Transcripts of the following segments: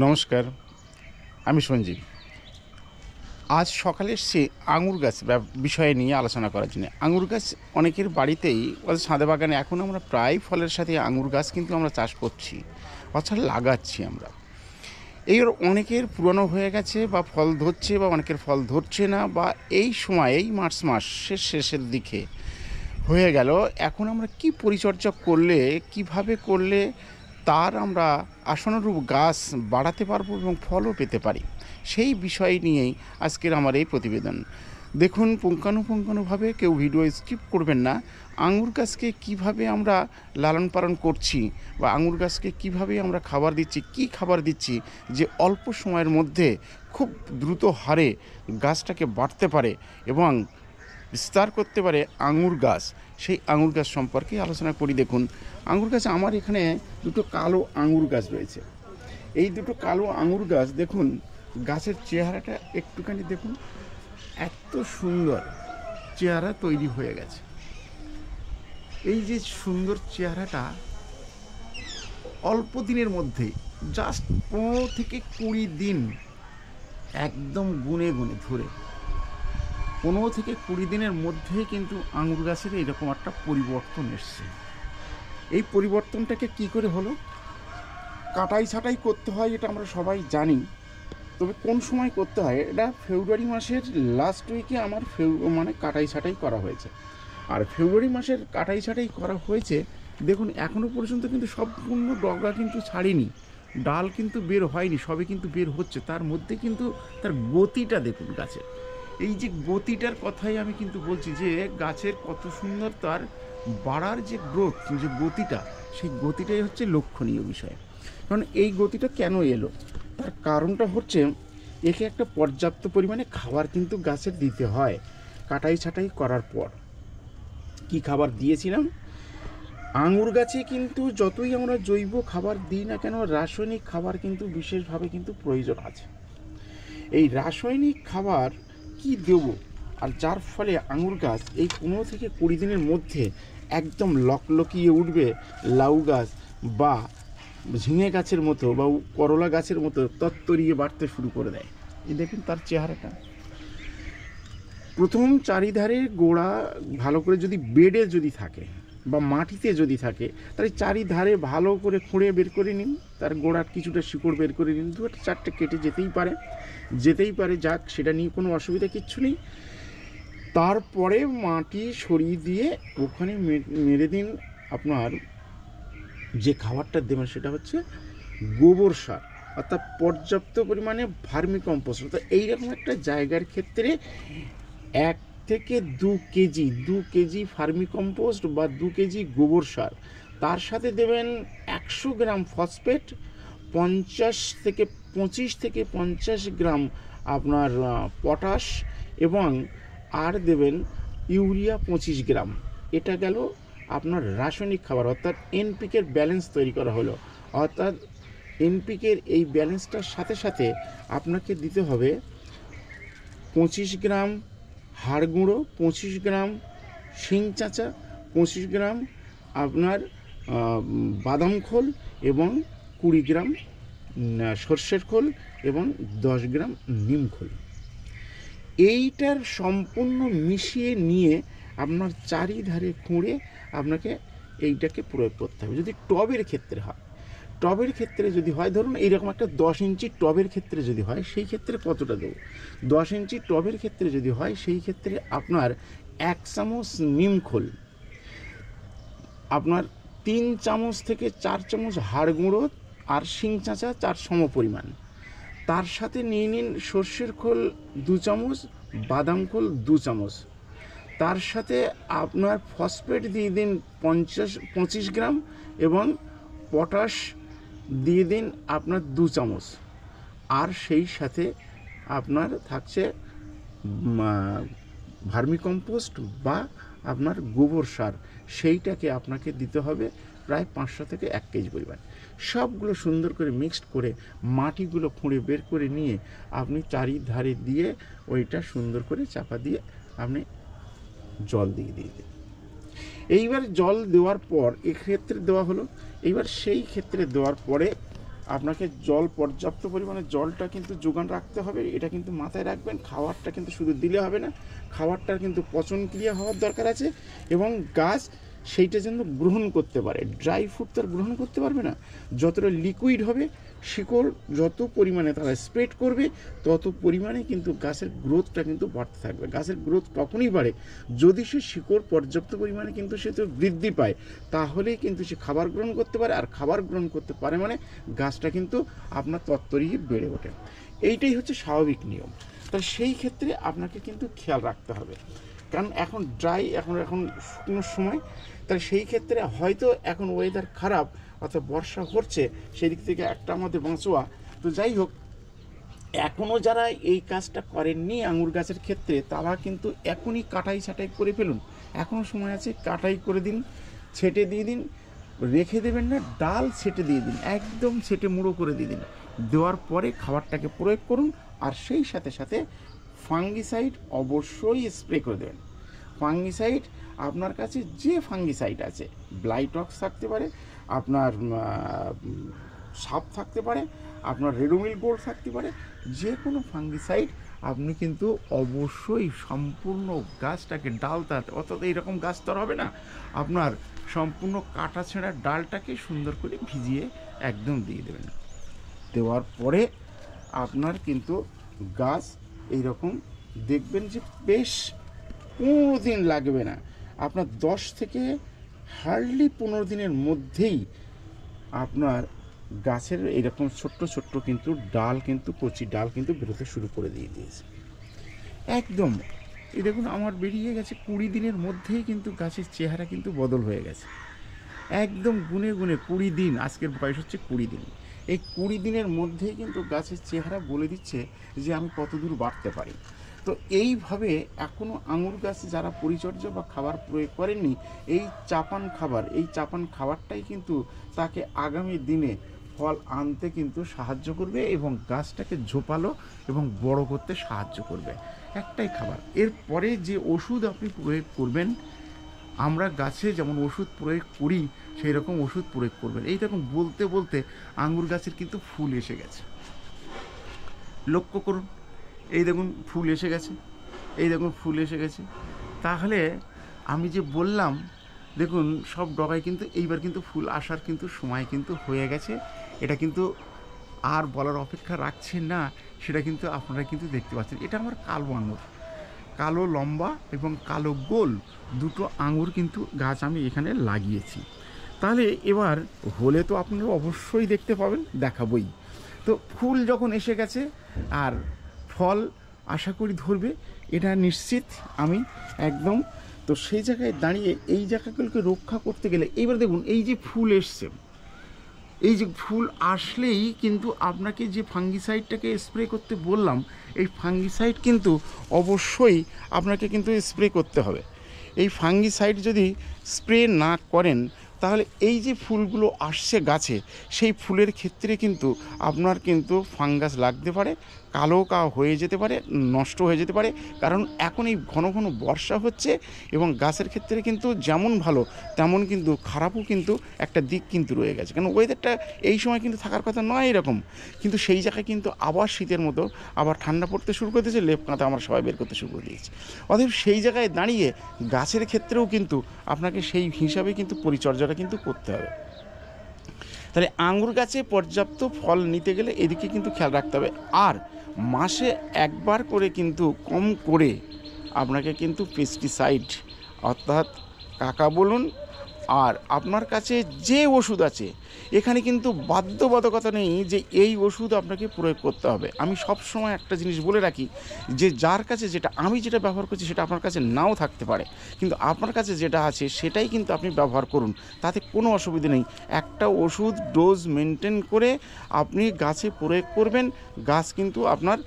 নমস্কার, আমি সঞ্জীব। আজ সকালে এসছি আঙুর গাছ বিষয়ে নিয়ে আলোচনা করার জন্য। আঙুর গাছ অনেকের বাড়িতেই ছাদে বাগানে এখন আমরা প্রায় ফলের সাথে আঙুর গাছ কিন্তু আমরা চাষ করছি, অর্থাৎ লাগাচ্ছি আমরা। এর অনেকের পুরনো হয়ে গেছে বা ফল ধরছে, বা অনেকের ফল ধরছে না, বা এই সময় এই মার্চ মাসের শেষের দিকে হয়ে গেল। এখন আমরা কি পরিচর্যা করলে, কিভাবে করলে তার আমরা আশানুরূপ গাছ বাড়াতে পারবো এবং ফলও পেতে পারি, সেই বিষয় নিয়েই আজকের আমার এই প্রতিবেদন। দেখুন পুঙ্খানুপুঙ্খানুভাবে, কেউ ভিডিও স্কিপ করবেন না। আঙুর গাছকে কিভাবে আমরা লালন পালন করছি, বা আঙুর গাছকে কিভাবে আমরা খাবার দিচ্ছি, কি খাবার দিচ্ছি যে অল্প সময়ের মধ্যে খুব দ্রুত হারে গাছটাকে বাড়তে পারে এবং বিস্তার করতে পারে আঙুর গাছ, সেই আঙুর গাছ সম্পর্কে আলোচনা করি। দেখুন, আঙুর গাছ আমার এখানে দুটো কালো আঙুর গাছ রয়েছে। এই দুটো কালো আঙুর গাছ দেখুন, গাছের চেহারাটা একটুখানি দেখুন, এত সুন্দর চেহারা তৈরি হয়ে গেছে। এই যে সুন্দর চেহারাটা অল্প দিনের মধ্যে, জাস্ট 15 থেকে 20 দিন, একদম গুনে গুনে ধরে 15 থেকে 20 দিনের মধ্যেই কিন্তু আঙুর গাছের এরকম একটা পরিবর্তন এসছে। এই পরিবর্তনটাকে কি করে হলো? কাটাই ছাঁটাই করতে হয়, এটা আমরা সবাই জানি। তবে কোন সময় করতে হয়, এটা ফেব্রুয়ারি মাসের লাস্ট উইকে আমার কাটাই ছাঁটাই করা হয়েছে। আর ফেব্রুয়ারি মাসের কাটাই ছাঁটাই করা হয়েছে। দেখুন, এখনও পর্যন্ত কিন্তু সম্পূর্ণ ডগা কিন্তু ছাড়েনি, ডাল কিন্তু বের হয়নি, সবে কিন্তু বের হচ্ছে। তার মধ্যে কিন্তু তার গতিটা দেখুন গাছের, এই যে গতিটার কথাই আমি কিন্তু বলছি, যে গাছের কত সুন্দর তার বাড়ার যে গ্রোথ, যে গতিটা, সেই গতিটাই হচ্ছে লক্ষণীয় বিষয়। কারণ এই গতিটা কেন এলো, তার কারণটা হচ্ছে একে একটা পর্যাপ্ত পরিমাণে খাবার কিন্তু গাছের দিতে হয়। কাটাই ছাঁটাই করার পর কি খাবার দিয়েছিলাম? আঙুর গাছে কিন্তু যতই আমরা জৈব খাবার দিই না কেন, রাসায়নিক খাবার কিন্তু বিশেষভাবে কিন্তু প্রয়োজন আছে। এই রাসায়নিক খাবার কি দেব, আর যার ফলে আঙুর গাছ এই 15 থেকে 20 দিনের মধ্যে একদম লকলকিয়ে উঠবে, লাউ গাছ বা ঝিঙে গাছের মতো বা করলা গাছের মতো তত্তরিয়ে বাড়তে শুরু করে দেয়। এই দেখুন তার চেহারাটা। প্রথম চারিধারে গোড়া ভালো করে যদি বেডে যদি থাকে বা মাটিতে যদি থাকে, তাহলে চারিধারে ভালো করে খুঁড়ে বের করে নিন, তার গোড়ার কিছুটা শিকড় বের করে নিন। 2-4টে কেটে যেতেই পারে, যাক, সেটা নিয়ে কোনো অসুবিধা কিচ্ছু নেই। তারপরে মাটি সরিয়ে দিয়ে ওখানে মেরে দিন। আপনার যে খাবারটা দেবেন সেটা হচ্ছে গোবর সার, অর্থাৎ পর্যাপ্ত পরিমাণে ভার্মি কম্পোস্ট। অর্থাৎ এইরকম একটা জায়গার ক্ষেত্রে 1 থেকে 2 কেজি ভার্মি কম্পোস্ট বা 2 কেজি গোবর সার, তার সাথে দেবেন 100 গ্রাম ফসফেট, 25 থেকে 50 গ্রাম আপনার পটাশ, এবং আর দেবেন ইউরিয়া 25 গ্রাম। এটা গেল আপনার রাসায়নিক খাবার, অর্থাৎ এনপিকের ব্যালেন্স তৈরি করা হলো। অর্থাৎ এনপিকের এই ব্যালেন্সটার সাথে সাথে আপনাকে দিতে হবে 25 গ্রাম হাড় গুঁড়ো, 25 গ্রাম শিং চাঁচা, 25 গ্রাম আপনার বাদাম খোল, এবং 20 গ্রাম সর্ষের খোল, এবং 10 গ্রাম নিম খোল। এইটার সম্পূর্ণ মিশিয়ে নিয়ে আপনার চারিধারে খুঁড়ে আপনাকে এইটাকে প্রয়োগ করতে হবে। যদি টবের ক্ষেত্রে হয়, যদি হয়, ধরুন এইরকম একটা 10 ইঞ্চি টবের ক্ষেত্রে যদি হয়, সেই ক্ষেত্রে কতটা দেবো? 10 ইঞ্চি টবের ক্ষেত্রে যদি হয়, সেই ক্ষেত্রে আপনার 1 চামচ নিম খোল, আপনার 3 চামচ থেকে 4 চামচ হাড় গুঁড়ো, আর শিং চাঁচা 4 সমপরিমাণ। তার সাথে নিয়ে নিন সর্ষের খোল 2 চামচ, বাদাম খোল 2 চামচ। তার সাথে আপনার ফসফেট দিয়ে দিন 25 গ্রাম, এবং পটাশ দিয়ে দিন আপনার 2 চামচ। আর সেই সাথে আপনার থাকছে ভার্মিকম্পোস্ট বা আপনার গোবর সার, সেইটাকে আপনাকে দিতে হবে প্রায় 500 থেকে 1 কেজি পরিমাণ। সবগুলো সুন্দর করে মিক্সড করে মাটিগুলো খুঁড়ে বের করে নিয়ে আপনি চারিধারে দিয়ে ওইটা সুন্দর করে চাপা দিয়ে আপনি জল দিয়ে দিন। এইবার জল দেওয়ার পর এক্ষেত্রে দেওয়া হলো, এইবার সেই ক্ষেত্রে দেওয়ার পরে আপনাকে জল, পর্যাপ্ত পরিমাণে জলটা কিন্তু যোগান রাখতে হবে, এটা কিন্তু মাথায় রাখবেন। খাবারটা কিন্তু শুধু দিলে হবে না, খাবারটার কিন্তু পচন ক্রিয়া হওয়ার দরকার আছে, এবং গাছ সেইটা যেন গ্রহণ করতে পারে। ড্রাই ফুড তো আর গ্রহণ করতে পারবে না। যতটা লিকুইড হবে, শিকড় যত পরিমাণে তারা স্প্রেড করবে, তত পরিমাণে কিন্তু গাছের গ্রোথটা কিন্তু বাড়তে থাকবে। গাছের গ্রোথ তখনই বাড়ে যদি সে শিকড় পর্যাপ্ত পরিমাণে কিন্তু সে তো বৃদ্ধি পায়, তাহলেই কিন্তু সে খাবার গ্রহণ করতে পারে। আর খাবার গ্রহণ করতে পারে মানে গাছটা কিন্তু আপনার তত্ত্বরিয়ে বেড়ে ওঠে। এইটাই হচ্ছে স্বাভাবিক নিয়ম। তাহলে সেই ক্ষেত্রে আপনাকে কিন্তু খেয়াল রাখতে হবে, কারণ এখন ড্রাই, এখন শুকনোর সময়। তাহলে সেই ক্ষেত্রে হয়তো এখন ওয়েদার খারাপ, অর্থাৎ বর্ষা হচ্ছে, সেই দিক থেকে একটা আমাদের বাঁচোয়া। তো যাই হোক, এখনও যারা এই কাজটা করেননি আঙুর গাছের ক্ষেত্রে, তারা কিন্তু এখনই কাটাই ছাটাই করে ফেলুন। এখনও সময় আছে, কাটাই করে দিন, ছেটে দিয়ে দিন, রেখে দেবেন না, ডাল ছেটে দিয়ে দিন, একদম ছেটে মুড়ো করে দিয়ে দিন। দেওয়ার পরে খাবারটাকে প্রয়োগ করুন, আর সেই সাথে সাথে ফাঙ্গিসাইড অবশ্যই স্প্রে করে দেবেন। ফাঙ্গিসাইড আপনার কাছে যে ফাঙ্গিসাইড আছে, ব্লাইটক্স থাকতে পারে, আপনার সাপ থাকতে পারে, আপনার রেডোমিল গোল্ড থাকতে পারে, যে কোনো ফাঙ্গিসাইড আপনি কিন্তু অবশ্যই সম্পূর্ণ গাছটাকে, ডালটা, অর্থাৎ এইরকম গাছ তো আর হবে না, আপনার সম্পূর্ণ কাটা ছেঁড়া ডালটাকে সুন্দর করে ভিজিয়ে একদম দিয়ে দেবেন। দেওয়ার পরে আপনার কিন্তু গাছ এইরকম দেখবেন যে বেশ 15 দিন লাগবে না, আপনার 10 থেকে হার্ডলি 15 দিনের মধ্যেই আপনার গাছের এইরকম ছোট্ট ছোট্ট কিন্তু ডাল, কিন্তু কচি ডাল কিন্তু বেরোতে শুরু করে দিয়েছে একদম। এই দেখুন আমার বেরিয়ে গেছে 20 দিনের মধ্যেই কিন্তু গাছের চেহারা কিন্তু বদল হয়ে গেছে একদম। গুনে গুনে 20 দিন, আজকের বয়স হচ্ছে 20 দিন। এই 20 দিনের মধ্যেই কিন্তু গাছের চেহারা বলে দিচ্ছে যে আমি কত দূর বাড়তে পারি। তো এইভাবে এখনও আঙুর গাছ যারা পরিচর্যা বা খাবার প্রয়োগ করেননি, এই চাপান খাবারটাই কিন্তু তাকে আগামী দিনে ফল আনতে কিন্তু সাহায্য করবে, এবং গাছটাকে ঝোপালো এবং বড় করতে সাহায্য করবে। একটাই খাবার। এরপরে যে ওষুধ আপনি প্রয়োগ করবেন, আমরা গাছে যেমন ওষুধ প্রয়োগ করি সেই রকম ওষুধ প্রয়োগ করবেন। এই রকম বলতে বলতে আঙুর গাছের কিন্তু ফুল এসে গেছে, লক্ষ্য করুন। এই দেখুন ফুল এসে গেছে, এই দেখুন ফুল এসে গেছে। তাহলে আমি যে বললাম, দেখুন সব ডগায় কিন্তু এইবার কিন্তু ফুল আসার কিন্তু সময় কিন্তু হয়ে গেছে। এটা কিন্তু আর বলার অপেক্ষা রাখছে না, সেটা কিন্তু আপনারা কিন্তু দেখতে পাচ্ছেন। এটা আমার কালো আঙুর, কালো লম্বা এবং কালো গোল দুটো আঙুর কিন্তু গাছ আমি এখানে লাগিয়েছি। তাহলে এবার হলে তো আপনারা অবশ্যই দেখতে পাবেন, দেখাবই। তো ফুল যখন এসে গেছে আর ফল আশা করি ধরবে, এটা নিশ্চিত আমি একদম। তো সেই জায়গায় দাঁড়িয়ে এই জায়গাগুলোকে রক্ষা করতে গেলে, এইবার দেখুন এই যে ফুল এসছে, এই যে ফুল আসলেই কিন্তু আপনাকে যে ফাঙ্গিসাইডটাকে স্প্রে করতে বললাম, এই ফাঙ্গিসাইড কিন্তু অবশ্যই আপনাকে কিন্তু স্প্রে করতে হবে। এই ফাঙ্গিসাইড যদি স্প্রে না করেন, তাহলে এই যে ফুলগুলো আসছে গাছে, সেই ফুলের ক্ষেত্রে কিন্তু আপনার কিন্তু ফাঙ্গাস লাগতে পারে, কালো হয়ে যেতে পারে, নষ্ট হয়ে যেতে পারে। কারণ এখন এই ঘন ঘন বর্ষা হচ্ছে, এবং গাছের ক্ষেত্রে কিন্তু যেমন ভালো তেমন কিন্তু খারাপও কিন্তু একটা দিক কিন্তু রয়ে গেছে। কারণ ওয়েদারটা এই সময় কিন্তু থাকার কথা নয় এরকম, কিন্তু সেই জায়গায় কিন্তু আবার শীতের মতো আবার ঠান্ডা পড়তে শুরু করে দিয়েছে, লেপ কাঁথা আমরা সবাই বের করতে শুরু করে দিয়েছি। অতএব সেই জায়গায় দাঁড়িয়ে গাছের ক্ষেত্রেও কিন্তু আপনাকে সেই হিসাবে কিন্তু পরিচর্যাটা কিন্তু করতে হবে। তাহলে আঙুর গাছে পর্যাপ্ত ফল নিতে গেলে এদিকে কিন্তু খেয়াল রাখতে হবে। আর মাসে একবার করে কিন্তু কম করে আপনাকে কিন্তু পেস্টিসাইড, অর্থাৎ কাকা বলুন আর আপনার কাছে যে ওষুধ আছে, এখানে কিন্তু বাধ্যবাধকতা নেই যে এই ওষুধ আপনাকে প্রয়োগ করতে হবে। আমি সব সময় একটা জিনিস বলে রাখি, যে যার কাছে যেটা, আমি যেটা ব্যবহার করছি সেটা আপনার কাছে নাও থাকতে পারে, কিন্তু আপনার কাছে যেটা আছে সেটাই কিন্তু আপনি ব্যবহার করুন, তাতে কোনো অসুবিধা নেই। একটা ওষুধ ডোজ মেনটেন করে আপনি গাছে প্রয়োগ করবেন, গাছ কিন্তু আপনার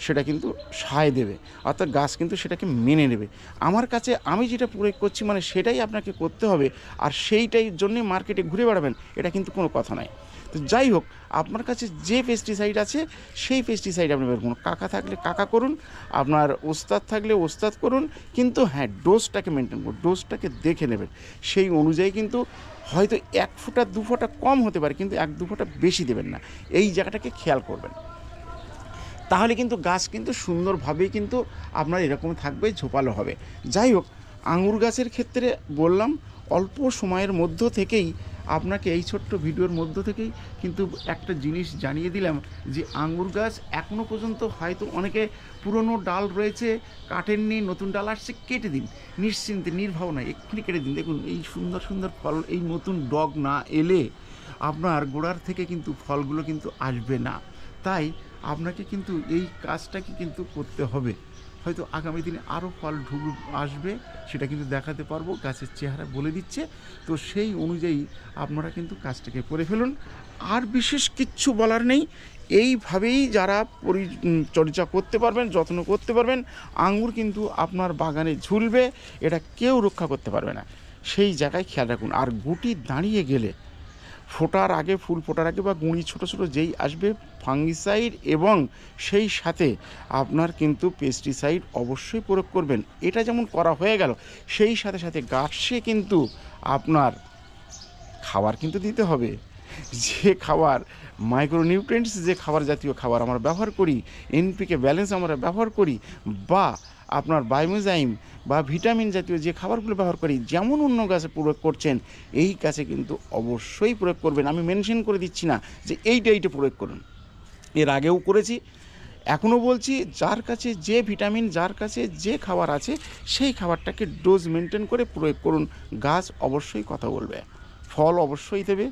সেটা কিন্তু সায় দেবে, অর্থাৎ গাছ কিন্তু সেটাকে মেনে নেবে। আমার কাছে আমি যেটা প্রয়োগ করছি মানে সেটাই আপনাকে করতে হবে, আর সেইটাই জন্যে মার্কেটে ঘুরে বেড়াবেন, এটা কিন্তু কোনো কথা নয়। তো যাই হোক, আপনার কাছে যে পেস্টিসাইড আছে সেই পেস্টিসাইড আপনি বের করুন। কাকা থাকলে কাকা করুন, আপনার ওস্তাদ থাকলে ওস্তাদ করুন, কিন্তু হ্যাঁ ডোজটাকে মেনটেন করুন, ডোজটাকে দেখে নেবেন। সেই অনুযায়ী কিন্তু হয়তো 1 ফোঁটা 2 ফোঁটা কম হতে পারে, কিন্তু 1-2 ফোঁটা বেশি দেবেন না, এই জায়গাটাকে খেয়াল করবেন। তাহলে কিন্তু গাছ কিন্তু সুন্দরভাবেই কিন্তু আপনার এরকম থাকবে, ঝোপালো হবে। যাই হোক, আঙুর গাছের ক্ষেত্রে বললাম অল্প সময়ের মধ্য থেকেই আপনাকে এই ছোট্ট ভিডিওর মধ্য থেকেই কিন্তু একটা জিনিস জানিয়ে দিলাম যে আঙুর গাছ এখনও পর্যন্ত হয়তো অনেকে পুরনো ডাল রয়েছে কাটেননি, নতুন ডাল আসছে, কেটে দিন নিশ্চিন্তে, নির্ভাবনায় এক্ষুনি কেটে দিন। দেখুন এই সুন্দর সুন্দর ফল, এই নতুন ডগ না এলে আপনার গোড়ার থেকে কিন্তু ফলগুলো কিন্তু আসবে না। তাই আপনাকে কিন্তু এই কাজটাকে কিন্তু করতে হবে। হয়তো আগামী দিনে আরও ফল আসবে, সেটা কিন্তু দেখাতে পারবো, গাছের চেহারা বলে দিচ্ছে। তো সেই অনুযায়ী আপনারা কিন্তু কাজটাকে করে ফেলুন। আর বিশেষ কিচ্ছু বলার নেই। এইভাবেই যারা পরিচর্যা করতে পারবেন, যত্ন করতে পারবেন, আঙুর কিন্তু আপনার বাগানে ঝুলবে, এটা কেউ রক্ষা করতে পারবে না। সেই জায়গায় খেয়াল রাখুন। আর গুটি দাঁড়িয়ে গেলে, ফোটার আগে, ফুল ফোটার আগে বা গুঁড়ি ছোটো ছোটো যেই আসবে, ফাঙ্গিসাইড এবং সেই সাথে আপনার কিন্তু পেস্টিসাইড অবশ্যই প্রয়োগ করবেন। এটা যেমন করা হয়ে গেল, সেই সাথে সাথে গাছে কিন্তু আপনার খাবার কিন্তু দিতে হবে। যে খাবার মাইক্রোনিউট্রিয়েন্টস, যে খাবার জাতীয় খাবার আমরা ব্যবহার করি, এনপিকে ব্যালেন্স আমরা ব্যবহার করি, বা আপনার বায়োমেজাইম বা ভিটামিন জাতীয় যে খাবারগুলো ব্যবহার করি, যেমন অন্য গাছে প্রয়োগ করছেন, এই গাছে কিন্তু অবশ্যই প্রয়োগ করবেন। আমি মেনশন করে দিচ্ছি না যে এইটা প্রয়োগ করুন, এর আগেও করেছি, এখনও বলছি, যার কাছে যে ভিটামিন, যার কাছে যে খাবার আছে, সেই খাবারটাকে ডোজ মেনটেন করে প্রয়োগ করুন। গাছ অবশ্যই কথা বলবে, ফল অবশ্যই দেবে,